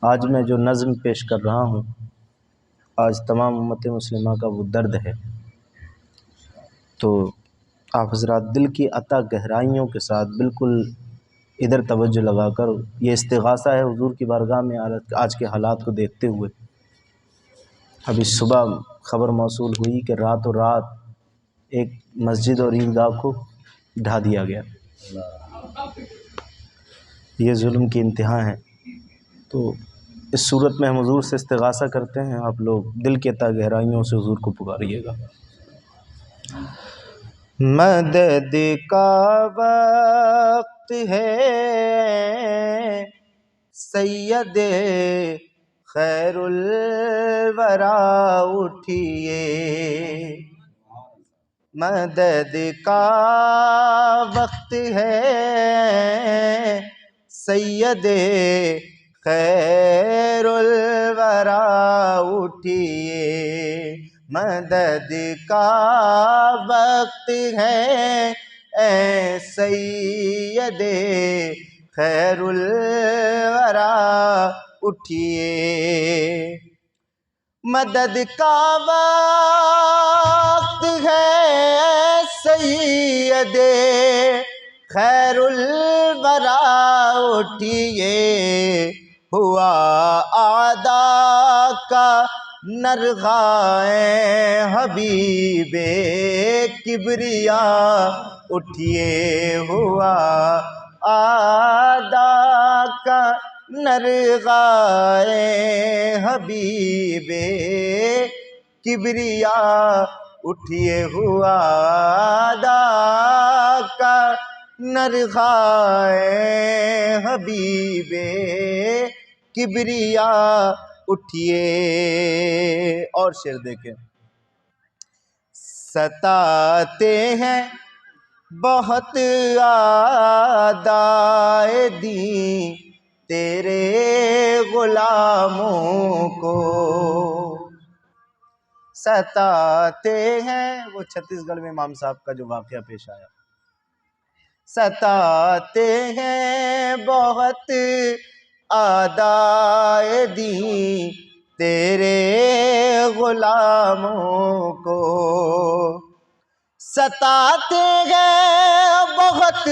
आज मैं जो नज़्म पेश कर रहा हूँ, आज तमाम उम्मत मुस्लिमा का वो दर्द है। तो आप हज़रात दिल की अता गहराइयों के साथ बिल्कुल इधर तवज्जो लगाकर, ये इस्तिग़ासा है हुज़ूर की बारगाह में आज के हालात को देखते हुए। अभी सुबह ख़बर मौसूल हुई कि रातों रात एक मस्जिद और ईदगाह को ढा दिया गया। ये जुल्म की इंतहा है। तो इस सूरत में हम हुज़ूर से इस्तिग़ासा करते हैं, आप लोग दिल के अता गहराइयों से हुज़ूर को पुकारिएगा। मदद का वक्त है सैयदे खैरुल वरा उठिए, मदद का वक्त है सैयदे खैरुल वरा उठिए, मदद का वक्त है ए सैयदे खैरुल वरा उठिए, मदद का वक्त है सैयदे खैरुल वरा उठिए, हुआ आदा का नरगाए हबीबे किबरिया उठिए, हुआ आदा का नरगाए हबीबे किबरिया उठिए, हुआ आदा का नरगाए हबीबे किबरिया उठिए। और शेर देखें। सताते हैं बहुत आदाए दी तेरे गुलामों को, सताते हैं, वो छत्तीसगढ़ में इमाम साहब का जो वाक़या पेश आया, सताते हैं बहुत आदाए दी तेरे गुलामों को, सताते हैं बहुत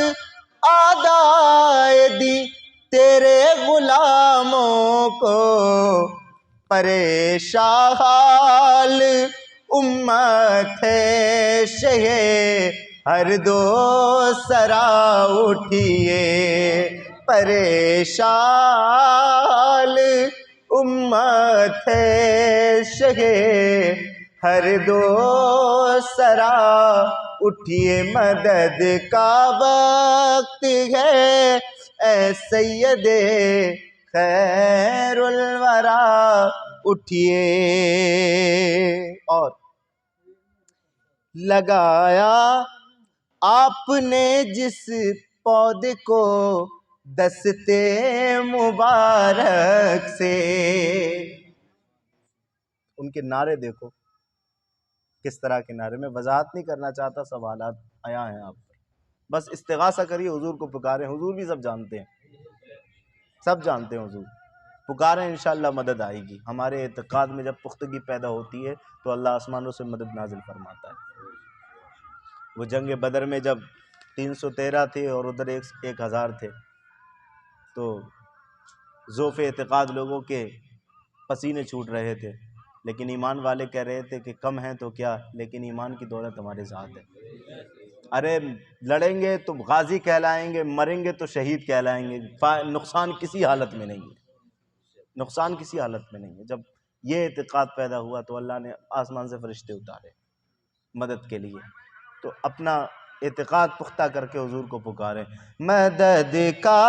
आदाए दी तेरे गुलामों को, परेशान हाल उम्मत है शहे हर दो सरा उठिए, परेशान उम्मत है शहे हर दो सरा उठिए, मदद का वक्त है ए सैयदे खैरुल वरा उठिए। और लगाया आपने जिस पौधे को दस्ते मुबारक से, उनके नारे देखो किस तरह के नारे। मैं वजाहत नहीं करना चाहता, सवालात आया हैं आप पर, बस इस्तिग़ासा करिए, हुजूर को पुकारें। हुजूर भी सब जानते हैं, सब जानते हैं हुजूर, पुकारें, इंशाअल्लाह मदद आएगी। हमारे एतक़ाद में जब पुख्तगी पैदा होती है तो अल्लाह आसमानों से मदद नाजिल फरमाता है। वो जंग बदर में जब 313 थे और उधर 1000 थे, तो ज़ोफ़ एतक़ाद लोगों के पसीने छूट रहे थे, लेकिन ईमान वाले कह रहे थे कि कम हैं तो क्या, लेकिन ईमान की दौलत हमारे साथ है। अरे लड़ेंगे तो गाजी कहलाएंगे, मरेंगे तो शहीद कहलाएंगे, नुकसान किसी हालत में नहीं है, नुकसान किसी हालत में नहीं है। जब ये एतक़ाद पैदा हुआ तो अल्लाह ने आसमान से फरिश्ते उतारे मदद के लिए। तो अपना एतक़ाद पुख्ता करके हुजूर को पुकारें। मदद का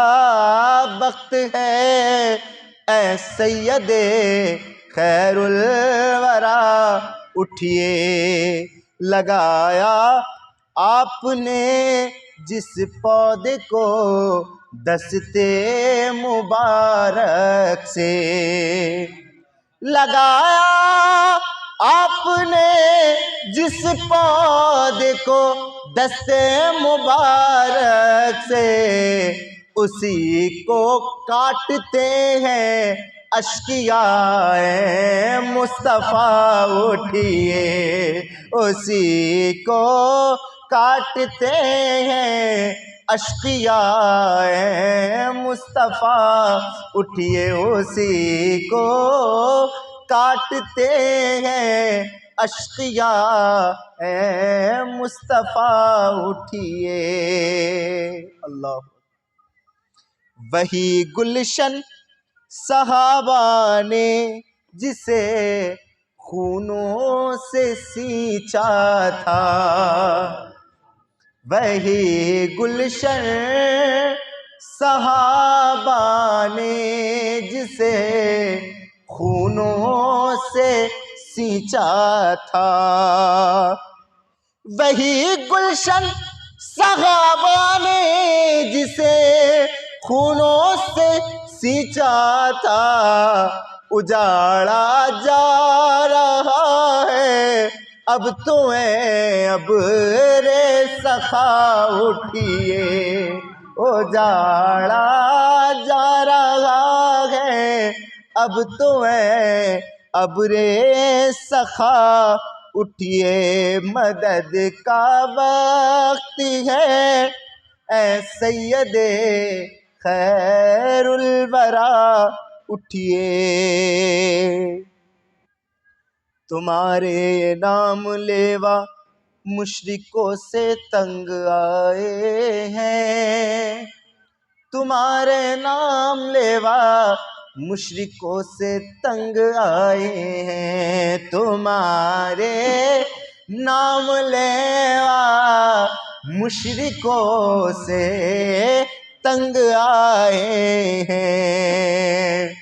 वक्त है ए सैयदे खैरुल वरा उठिए, लगाया आपने जिस पौधे को दस्ते मुबारक से, लगाया आपने जिस पौधे को दस्ते मुबारक से उसी को काटते हैं अश्कियाए मुस्तफ़ा उठिए, उसी को काटते हैं अश्कियाए मुस्तफ़ा उठिए, उसी को काटते हैं अश्किया ए मुस्तफ़ा उठिए। अल्लाह। वही गुलशन सहाबा ने जिसे खूनों से सींचा था, वही गुलशन सहाबा ने जिसे खूनों से सींचा था, वही गुलशन सहाबा ने जिसे खूनों से सींचा था, उजाड़ा जा रहा है अब तो अब रे सखा उठिए, उजाड़ा जा रहा है अब तो अब रे सखा उठिए, मदद का वक्त है ऐ सैयदे खैरुल वरा उठिए। तुम्हारे नाम लेवा मुशरिकों से तंग आए हैं, तुम्हारे नाम लेवा मुशरिकों से तंग आए हैं, तुम्हारे नाम लेवा मुशरिकों से तंग आए हैं,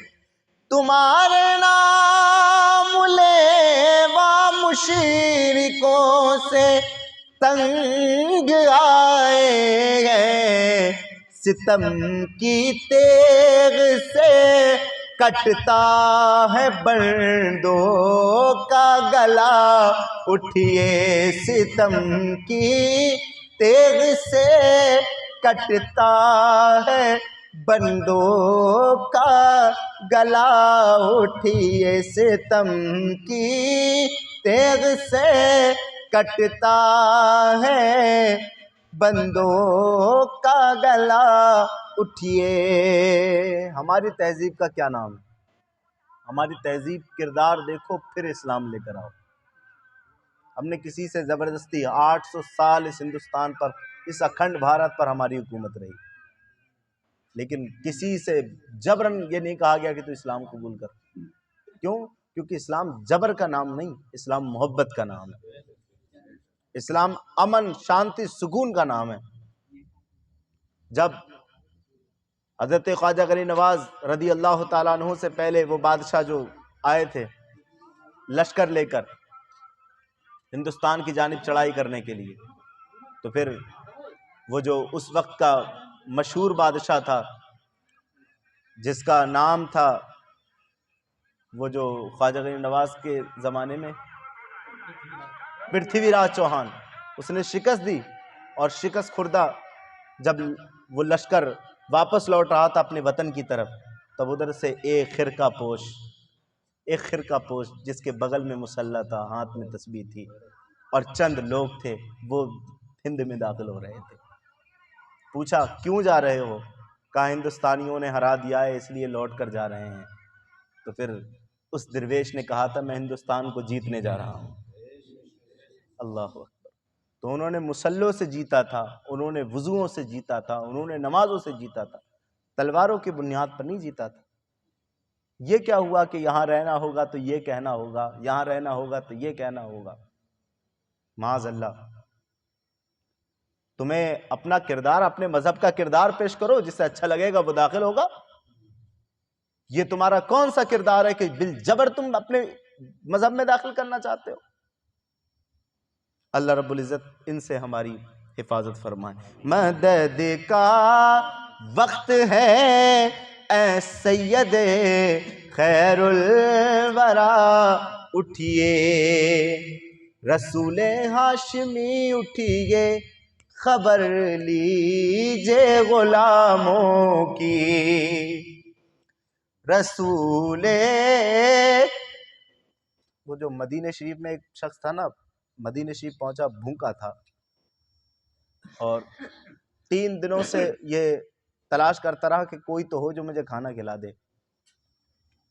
तुम्हारे नाम लेवा मुशरिकों से तंग आए हैं, सितम की तेग से कटता है बंदों का गला उठिए, सितम की तेग से कटता है बंदों का गला उठिए, सितम की तेग से कटता है बंदों का गला उठिए। हमारी तहजीब का क्या नाम है? हमारी तहजीब किरदार देखो फिर इस्लाम लेकर आओ। हमने किसी से ज़बरदस्ती 800 साल इस हिंदुस्तान पर, इस अखंड भारत पर हमारी हुकूमत रही, लेकिन किसी से जबरन ये नहीं कहा गया कि तू इस्लाम कबूल कर। क्यों? क्योंकि इस्लाम जबर का नाम नहीं, इस्लाम मोहब्बत का नाम है, इस्लाम अमन शांति सुकून का नाम है। जब हज़रत ख्वाजा गनी नवाज रदी अल्लाह ताला अन्हु से पहले वो बादशाह जो आए थे लश्कर लेकर हिंदुस्तान की जानिब चढ़ाई करने के लिए, तो फिर वो जो उस वक्त का मशहूर बादशाह था जिसका नाम था, वो जो ख्वाजा गनी नवाज के ज़माने में पृथ्वीराज चौहान, उसने शिकस्त दी और शिकस्त खुर्दा जब वो लश्कर वापस लौट रहा था अपने वतन की तरफ, तब उधर से एक खिरका पोश जिसके बगल में मुसल्ला था, हाथ में तस्बीह थी और चंद लोग थे, वो हिंद में दाखिल हो रहे थे। पूछा क्यों जा रहे हो? कहा हिंदुस्तानियों ने हरा दिया है इसलिए लौट कर जा रहे हैं। तो फिर उस दरवेश ने कहा था मैं हिंदुस्तान को जीतने जा रहा हूँ। अल्लाह अकबर। तो उन्होंने मुसल्लों से जीता था, उन्होंने वुजुओं से जीता था, उन्होंने नमाजों से जीता था, तलवारों की बुनियाद पर नहीं जीता था। ये क्या हुआ कि यहाँ रहना होगा तो ये कहना होगा, यहाँ रहना होगा तो ये कहना होगा। माज़अल्लाह, तुम्हें अपना किरदार, अपने मजहब का किरदार पेश करो, जिससे अच्छा लगेगा वो दाखिल होगा। ये तुम्हारा कौन सा किरदार है कि बिल जबर तुम अपने मजहब में दाखिल करना चाहते हो? अल्लाह रब्बुल इज़्ज़त इनसे हमारी हिफाजत फरमाए। मदद का वक्त है ऐ सैयदे खैरुल वरा उठिए, रसूले हाशिमी उठिए, खबर लीजिए लीजिए गुलामों की। रसूले, वो जो मदीने शरीफ में एक शख्स था ना, मदीने शरीफ पहुंचा, भूखा था और 3 दिनों से ये तलाश करता रहा कि कोई तो हो जो मुझे खाना खिला दे,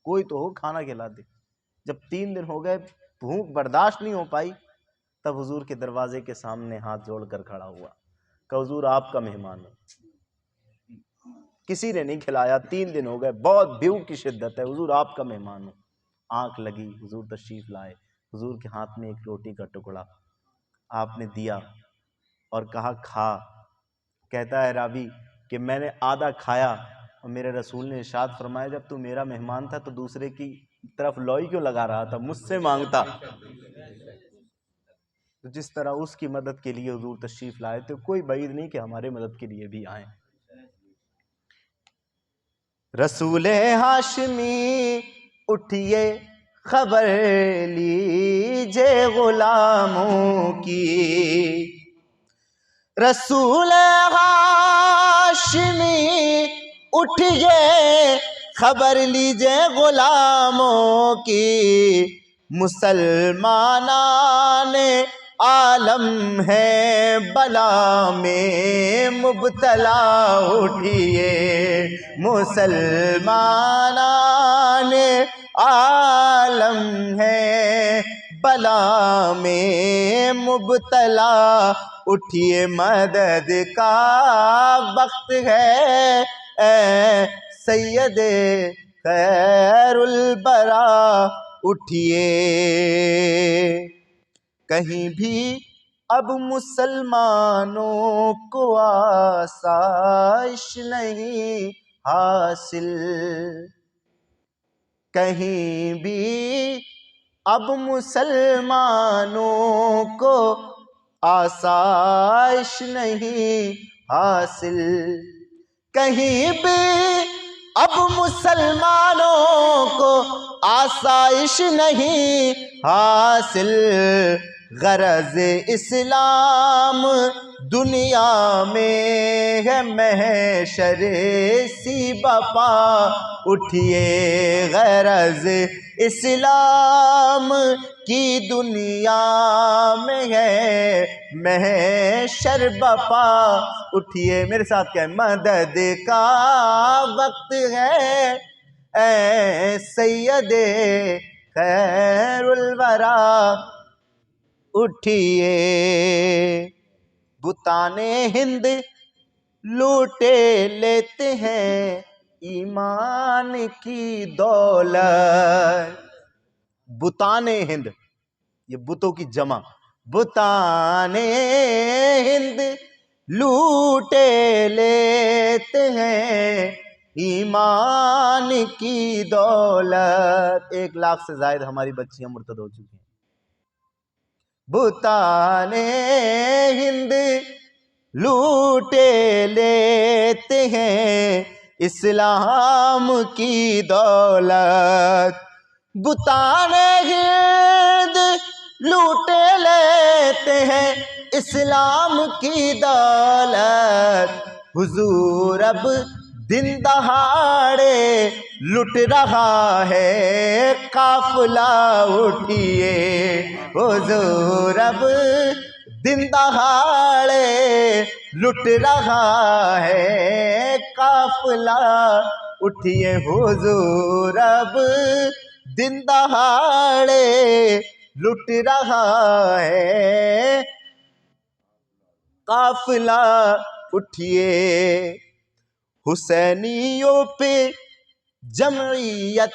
कोई तो हो खाना खिला दे। जब 3 दिन हो गए, भूख बर्दाश्त नहीं हो पाई, तब हुजूर के दरवाजे के सामने हाथ जोड़कर खड़ा हुआ, कि हुजूर आपका मेहमान हूं, किसी ने नहीं खिलाया, 3 दिन हो गए, बहुत भूख की शिद्दत है, हुजूर आपका मेहमान हूं। आंख लगी, हुजूर तशरीफ लाए, हुजूर के हाथ में एक रोटी का टुकड़ा आपने दिया और कहा खा। कहता है रावी कि मैंने आधा खाया और मेरे रसूल ने इरशाद फरमाया, जब तू मेरा मेहमान था तो दूसरे की तरफ लोई क्यों लगा रहा था, मुझसे मांगता। तो जिस तरह उसकी मदद के लिए हुजूर तशरीफ लाए, तो कोई बईद नहीं कि हमारे मदद के लिए भी आए। रसूले हाशमी उठिए खबर लीजिए गुलामों की। रसूल हाशमी उठिए खबर लीजिए गुलामों की। मुसलमानान आलम है बला में मुब्तला, उठिए मुसलमानान आलम है बला में मुब्तला। उठिए मदद का वक्त है ए सैयदे खैरुल बरा। उठिए कहीं भी अब मुसलमानों को आसाइश नहीं हासिल। कहीं भी अब मुसलमानों को आसाइश नहीं हासिल। कहीं भी अब मुसलमानों को आसाइश नहीं हासिल। गरज इस्लाम दुनिया में है महशर सी बपा। उठिए गरज इस्लाम की दुनिया में है महशर बपा। उठिए मेरे साथ क्या है, मदद का वक्त है ए सैयदे खैरुल वरा। उठिए बुताने हिंद लूटे लेते हैं ईमान की दौलत। बुताने हिंद, ये बुतों की जमा, बुताने हिंद लूटे लेते हैं ईमान की दौलत। 1 लाख से ज्यादा हमारी बच्चियां मुर्तद हो चुकी हैं। बुताने हिंद लूटे लेते हैं इस्लाम की दौलत। बुताने हिंद लूटे लेते हैं इस्लाम की दौलत। हुजूर अब दिन दहाड़े लुट रहा है काफिला। उठिए हुजूर अब दिन दहाड़े लुट रहा है काफिला। उठिए हुजूर अब दिन दहाड़े लुट रहा है काफिला। उठिए हुसैनियों पे जमइयत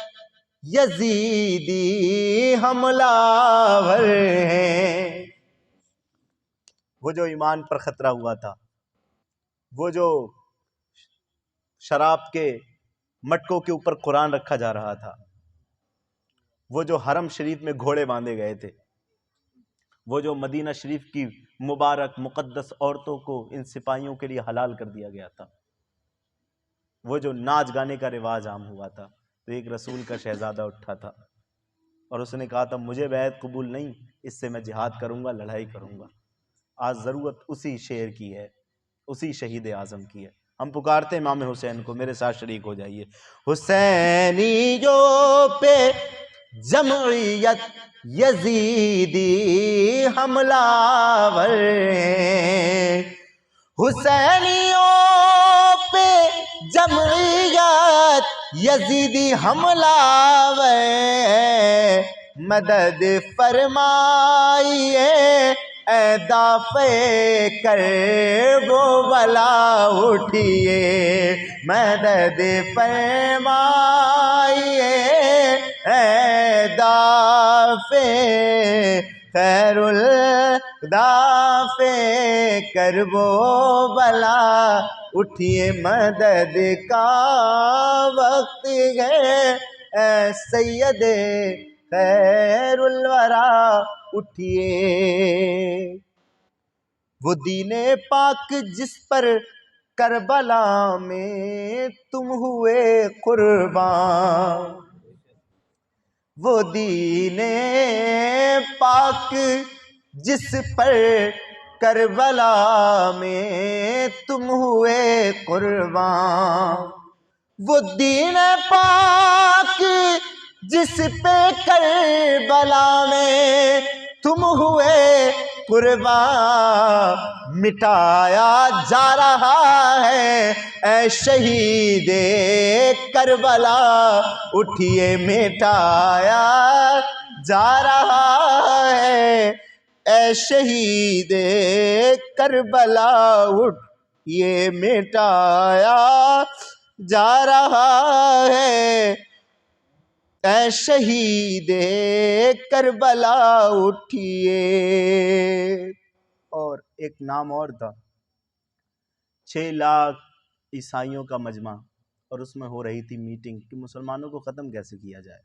यजीदी हमलावर हैं। वो जो ईमान पर खतरा हुआ था, वो जो शराब के मटकों के ऊपर कुरान रखा जा रहा था, वो जो हरम शरीफ में घोड़े बांधे गए थे, वो जो मदीना शरीफ की मुबारक मुकद्दस औरतों को इन सिपाहियों के लिए हलाल कर दिया गया था, वो जो नाच गाने का रिवाज आम हुआ था, तो एक रसूल का शहजादा उठा था और उसने कहा था मुझे बैत कबूल नहीं, इससे मैं जिहाद करूंगा, लड़ाई करूंगा। आज ज़रूरत उसी शेर की है, उसी शहीद आज़म की है। हम पुकारते हैं इमाम हुसैन को, मेरे साथ शरीक हो जाइए। हुसैनियों पे जमइयत यजीदी हमलावर, हुसैनियों पे जमइयत यजीदी हमलावर, मदद फरमाइए ए दाफ़े कर वो बला उठिए, मदद फरमाइए ए दाफ़े खैरुल दाफ़े कर वो बला उठिए, मदद का वक्त है ए सैयदे खैरुल वरा उठिए। वो दीने पाक जिस पर करबला में तुम हुए कुर्बान, वो दीने पाक जिस पर करबला में तुम हुए कुर्बान, वो दीन पाक जिस पे करबला में तुम हुए कुर्बान, मिटाया जा रहा है ऐ शहीदे करबला उठिए, मिटाया जा रहा है ऐ शहीदे करबला उठिए, मिटाया जा रहा है ऐ शहीदे करबला उठिए। और एक नाम और था, 6 लाख ईसाइयों का मजमा, और उसमें हो रही थी मीटिंग कि मुसलमानों को ख़त्म कैसे किया जाए।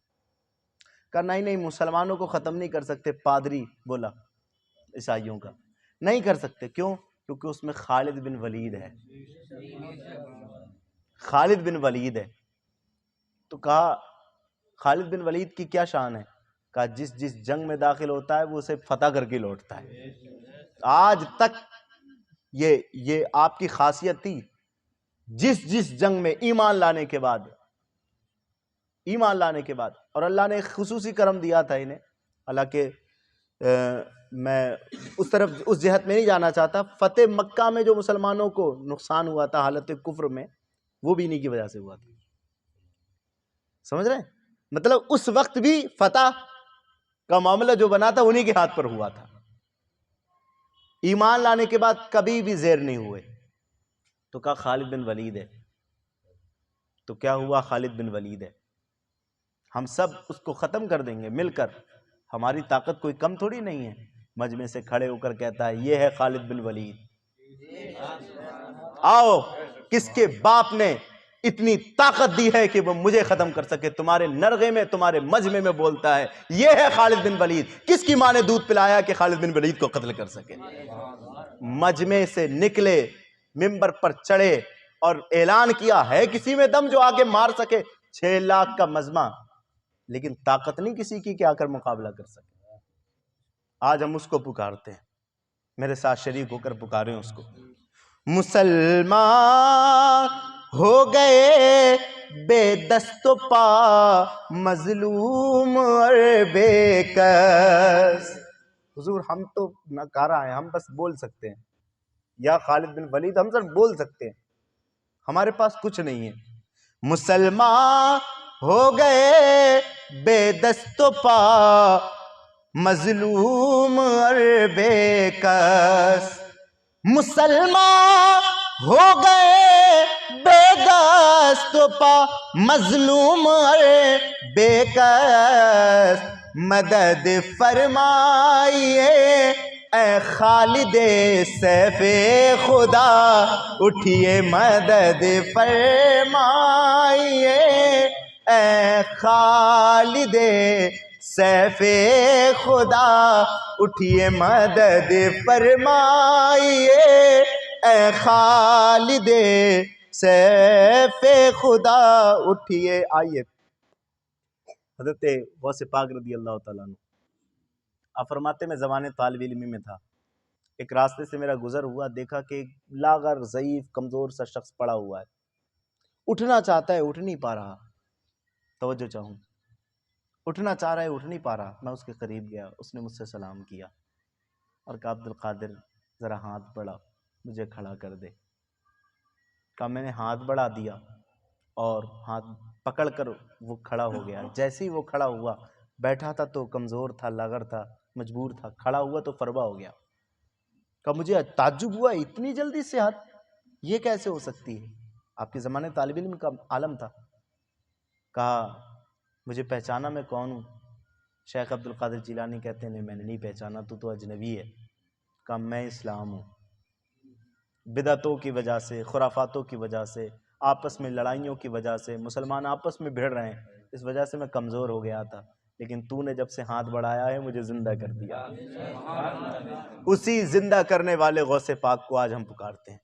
कहा नहीं नहीं, मुसलमानों को ख़त्म नहीं कर सकते। पादरी बोला ईसाइयों का, नहीं कर सकते। क्यों? क्योंकि उसमें खालिद बिन वलीद है, खालिद बिन वलीद है। तो कहा खालिद बिन वलीद की क्या शान है? कहा जिस जिस जंग में दाखिल होता है वो उसे फतह करके लौटता है। आज तक ये आपकी खासियत थी। जिस जिस जंग में ईमान लाने के बाद, और अल्लाह ने एक खुसूसी करम दिया था इन्हें। हालांकि मैं उस तरफ उस जहत में नहीं जाना चाहता। फतेह मक्का में जो मुसलमानों को नुकसान हुआ था हालत कुफ्र में, वो भी इन्हीं की वजह से हुआ था। समझ रहे हैं? मतलब उस वक्त भी फतह का मामला जो बना था उन्हीं के हाथ पर हुआ था। ईमान लाने के बाद कभी भी ज़ेर नहीं हुए। तो कहा खालिद बिन वलीद है। तो क्या हुआ? खालिद बिन वलीद है, हम सब उसको ख़त्म कर देंगे मिलकर। हमारी ताकत कोई कम थोड़ी नहीं है। मजमे से खड़े होकर कहता है ये है खालिद बिन वलीद। आओ, किसके बाप ने इतनी ताकत दी है कि वो मुझे खत्म कर सके? तुम्हारे नरगे में, तुम्हारे मजमे में बोलता है ये है खालिद बिन वलीद। किसकी माँ ने दूध पिलाया कि खालिद बिन वलीद को कत्ल कर सके? मजमे से निकले, मिंबर पर चढ़े और ऐलान किया है किसी में दम जो आके मार सके? 6 लाख का मजमा, लेकिन ताकत नहीं किसी की कि आकर मुकाबला कर सके। आज हम उसको पुकारते हैं, मेरे साथ शरीक होकर पुकारें उसको। मुसलमान हो गए बेदस्तो पा, मजलूम और बेकस। हुजूर हम तो नकारा है, हम बस बोल सकते हैं या खालिद बिन वलीद, हम सब बोल सकते हैं, हमारे पास कुछ नहीं है। मुसलमान हो गए बेदस्तो पा, मजलूम और बेकस। मुसलमान हो गए बेदस्तो पा, मजलूम और बेकस। मदद फरमाइए ए खालिदे सैफे खुदा उठिए, मदद फरमाइए ए खालिदे सैफे खुदा उठिए, मदद फरमाइए ए खालिदे सैफे खुदा उठिए। आइए, हज़रत गौसे पाक रज़ी अल्लाह तआला अन्हु आप फरमाते, मैं ज़माने तालिब इल्मी में था, एक रास्ते से मेरा गुजर हुआ, देखा कि एक लागर ज़ईफ कमज़ोर सा शख्स पड़ा हुआ है, उठना चाहता है, उठ नहीं पा रहा। तवज्जो चाहूँ, उठना चाह रहा है, उठ नहीं पा रहा। मैं उसके करीब गया, उसने मुझसे सलाम किया और कहा, अब्दुल कादिर ज़रा हाथ बढ़ा, मुझे खड़ा कर दे। कहा, मैंने हाथ बढ़ा दिया और हाथ पकड़कर वो खड़ा हो गया। जैसे ही वो खड़ा हुआ, बैठा था तो कमज़ोर था, लागर था, मजबूर था, खड़ा हुआ तो फरवा हो गया। कहा, मुझे ताज्जुब हुआ, इतनी जल्दी सेहत, ये कैसे हो सकती है? आपके ज़माने तालिब इल्म का आलम था। कहा, मुझे पहचाना मैं कौन हूँ? शेख अब्दुल कादिर जिलानी कहते हैं, नहीं मैंने नहीं पहचाना, तू तो अजनबी है। कहा, मैं इस्लाम हूँ। बिदअतों की वजह से, खुराफातों की वजह से, आपस में लड़ाइयों की वजह से, मुसलमान आपस में भिड़ रहे हैं, इस वजह से मैं कमज़ोर हो गया था, लेकिन तूने जब से हाथ बढ़ाया है मुझे ज़िंदा कर दिया। उसी ज़िंदा करने वाले गौसे पाक को आज हम पुकारते हैं।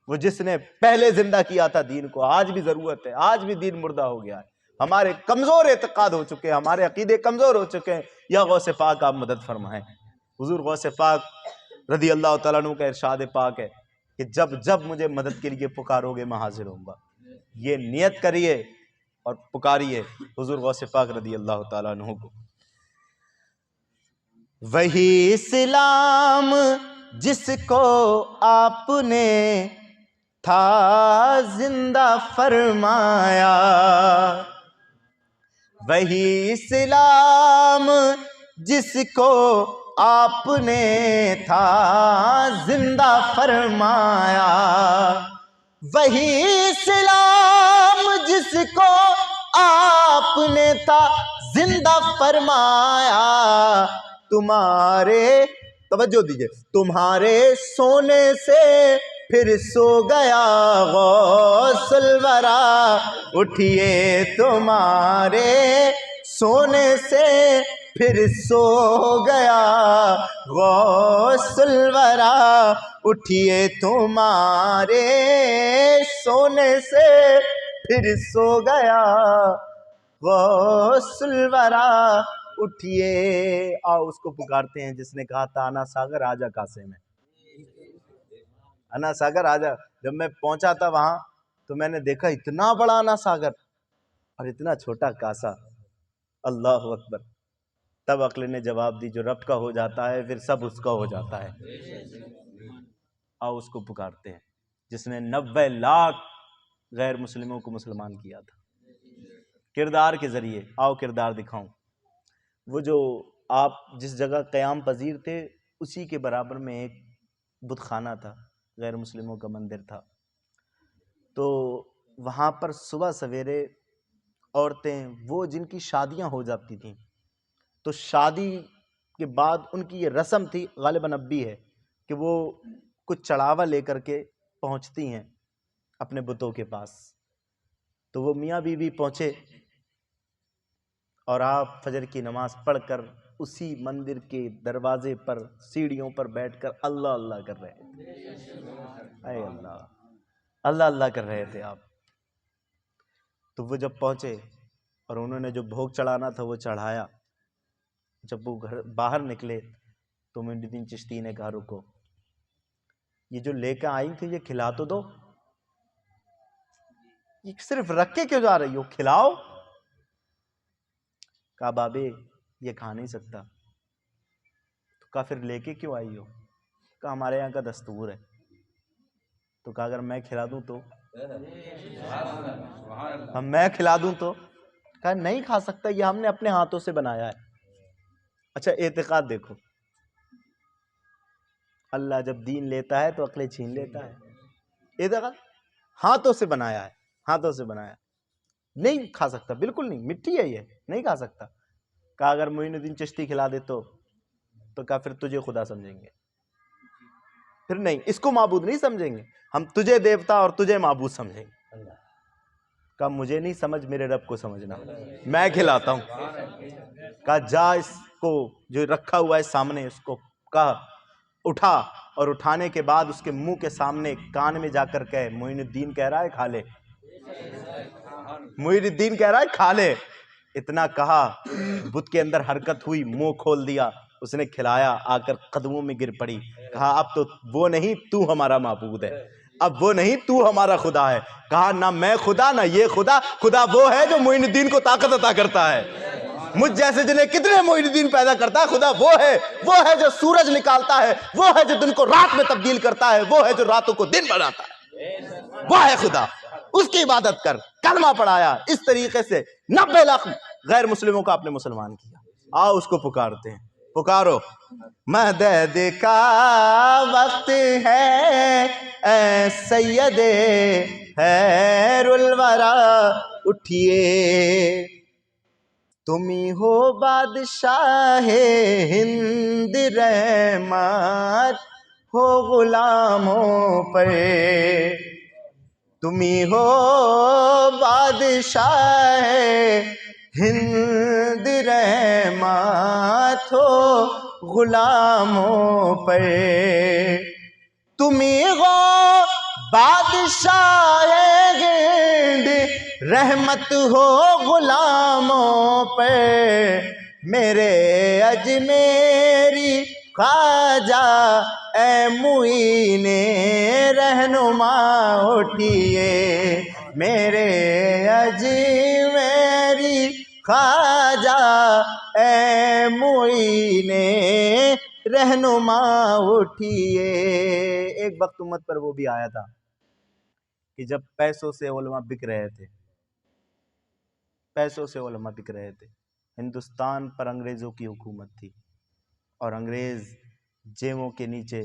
वो जिसने पहले ज़िंदा किया था दीन को, आज भी ज़रूरत है, आज भी दीन मुर्दा हो गया है। हमारे कमज़ोर एतकाद हो चुके हैं, हमारे अकीदे कमज़ोर हो चुके हैं। या गौसे पाक आप मदद फरमाएं। हुजूर गौसे पाक रज़ी अल्लाह तआला अन्हु का इरशाद पाक है कि जब जब मुझे मदद के लिए पुकारोगे मैं हाजिर होऊंगा। ये नियत करिए और पुकारिए हुजूर गौसे पाक रज़ी अल्लाह तआला अन्हु को। वही इस्लाम जिसको आपने था जिंदा फरमाया, वही इस्लाम जिसको आपने था जिंदा फरमाया, वही इस्लाम जिसको आपने था जिंदा फरमाया, तुम्हारे, तवज्जो दीजिए, तुम्हारे सोने से फिर सो गया गौसुल वरा, उठिए तुम्हारे सोने से फिर सो गया गौसुल वरा, उठिए तुम्हारे सोने से फिर सो गया गौसुल वरा, उठिए। आओ उसको पुकारते हैं जिसने कहा था आना सागर आजा कासे में, अना सागर आजा। जब मैं पहुंचा था वहां तो मैंने देखा इतना बड़ा अना सागर और इतना छोटा कासा। अल्लाह अकबर। तब अक्ल ने जवाब दी, जो रब का हो जाता है फिर सब उसका हो जाता है। आओ उसको पुकारते हैं जिसने 90 लाख गैर मुस्लिमों को मुसलमान किया था किरदार के जरिए। आओ किरदार दिखाऊं। वो जो आप जिस जगह क़याम पजीर थे उसी के बराबर में एक बुतखाना था, गैर मुस्लिमों का मंदिर था। तो वहाँ पर सुबह सवेरे औरतें, वो जिनकी शादियाँ हो जाती थीं, तो शादी के बाद उनकी ये रस्म थी, गालिबन अब भी है, कि वो कुछ चढ़ावा लेकर के पहुँचती हैं अपने बुतों के पास। तो वो मियाँ बीवी पहुँचे और आप फजर की नमाज पढ़कर उसी मंदिर के दरवाजे पर सीढ़ियों पर बैठकर अल्लाह अल्लाह कर रहे थे। अय अल्लाह, अल्लाह अल्लाह कर रहे थे आप। तो वो जब पहुंचे और उन्होंने जो भोग चढ़ाना था वो चढ़ाया, जब वो घर बाहर निकले तो मोइनुद्दीन चिश्ती ने कहा, रुको, ये जो लेकर आई थी ये खिला तो दो, ये सिर्फ रख के क्यों जा रही हो, खिलाओ। कहा, बाबे ये खा नहीं सकता। तो कहा, फिर लेके क्यों आई हो? कहा, हमारे यहाँ का दस्तूर है। तो कहा, अगर मैं खिला दूं तो? हम मैं खिला दूं तो? कहा, नहीं खा सकता, ये हमने अपने हाथों से बनाया है। अच्छा, एतिकाद देखो, अल्लाह जब दीन लेता है तो अक्लें छीन लेता है। एतिकाद हाथों से बनाया है, हाथों से बनाया, नहीं खा सकता, बिल्कुल नहीं, मिट्टी है ये, नहीं खा सकता। कहा, अगर मोइनुद्दीन चिश्ती खिला दे तो कहा, फिर तुझे खुदा समझेंगे, फिर नहीं, इसको माबूद नहीं समझेंगे, हम तुझे देवता और तुझे माबूद समझेंगे। कहा, मुझे नहीं समझ, मेरे रब को समझना, मैं खिलाता हूं। कहा, जा इसको जो रखा हुआ है सामने, उसको कहा उठा, और उठाने के बाद उसके मुंह के सामने कान में जाकर कहे, मोइनुद्दीन कह रहा है खा ले, मोइनुद्दीन कह रहा है खा ले। इतना कहा, बुत के अंदर हरकत हुई, मुंह खोल दिया, उसने खिलाया, आकर कदमों में गिर पड़ी, कहा अब तो वो नहीं तू हमारा माबूद है, अब वो नहीं तू हमारा खुदा है। कहा ना मैं खुदा ना ये खुदा, खुदा वो है जो मोइनुद्दीन को ताकत अता करता है। मुझ जैसे जिन्हें कितने मोइनुद्दीन पैदा करता है, खुदा वो है जो सूरज निकालता है, वो है जो दिन को रात में तब्दील करता है, वो है जो रातों को दिन बनाता है, वो है खुदा। उसकी इबादत कर, कलमा पढ़ाया। इस तरीके से 90 लाख गैर मुस्लिमों को आपने मुसलमान किया। आओ उसको पुकारते हैं, पुकारो। मदद का वक्त है ऐ सैयदे खैरुल वरा, उठिए तुम ही हो बादशाह हिंद, रहमत हो गुलामों पर, तुम ही हो बादशाह हिंद, रहमत हो गुलामों पर, तुम ही हो बादशाह हिंद, रहमत हो गुलामों पर, मेरे अजमेरी ख्वाजा ए मुईने रहनुमा, उठिए मेरे अजमेरी ख्वाजा ए मुईने रहनुमा, उठिए। एक वक्त उम्मत पर वो भी आया था कि जब पैसों से उलमा बिक रहे थे, पैसों से उलमा बिक रहे थे। हिंदुस्तान पर अंग्रेजों की हुकूमत थी और अंग्रेज जेबों के नीचे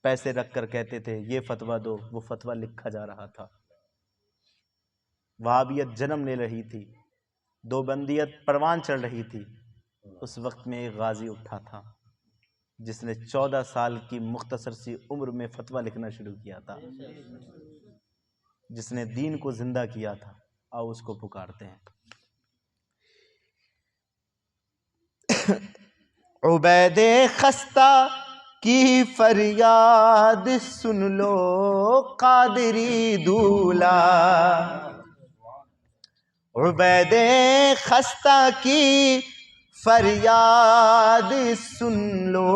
पैसे रखकर कहते थे ये फतवा दो, वो फतवा लिखा जा रहा था। वहाबियत जन्म ले रही थी, दोबंदियत परवान चढ़ रही थी। उस वक्त में एक गाजी उठा था जिसने 14 साल की मुख्तसर सी उम्र में फतवा लिखना शुरू किया था, जिसने दीन को जिंदा किया था। आओ उसको पुकारते हैं। उबैदे खस्ता की फरियाद सुन लो कादरी दूल्हा, उबैदे खस्ता की फरियाद सुन लो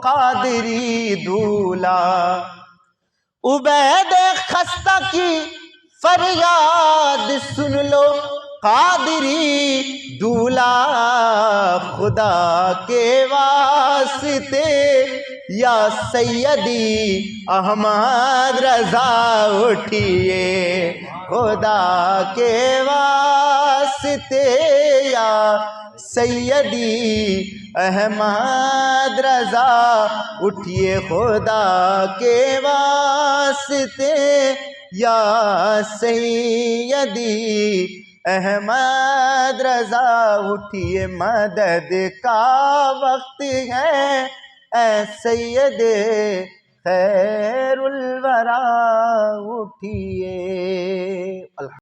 कादरी दूल्हा, उबैदे खस्ता की फरियाद सुन लो कादरी दूल्हा, खुदा के वास्ते या सैयदी अहमद रजा, उठिए खुदा के वास्ते या सैयदी अहमद रजा, उठिए खुदा के वास्ते या सैयदी अहमद रजा, उठिए मदद का वक्त है ऐ सैयदे खैरुल वरा, उठिए।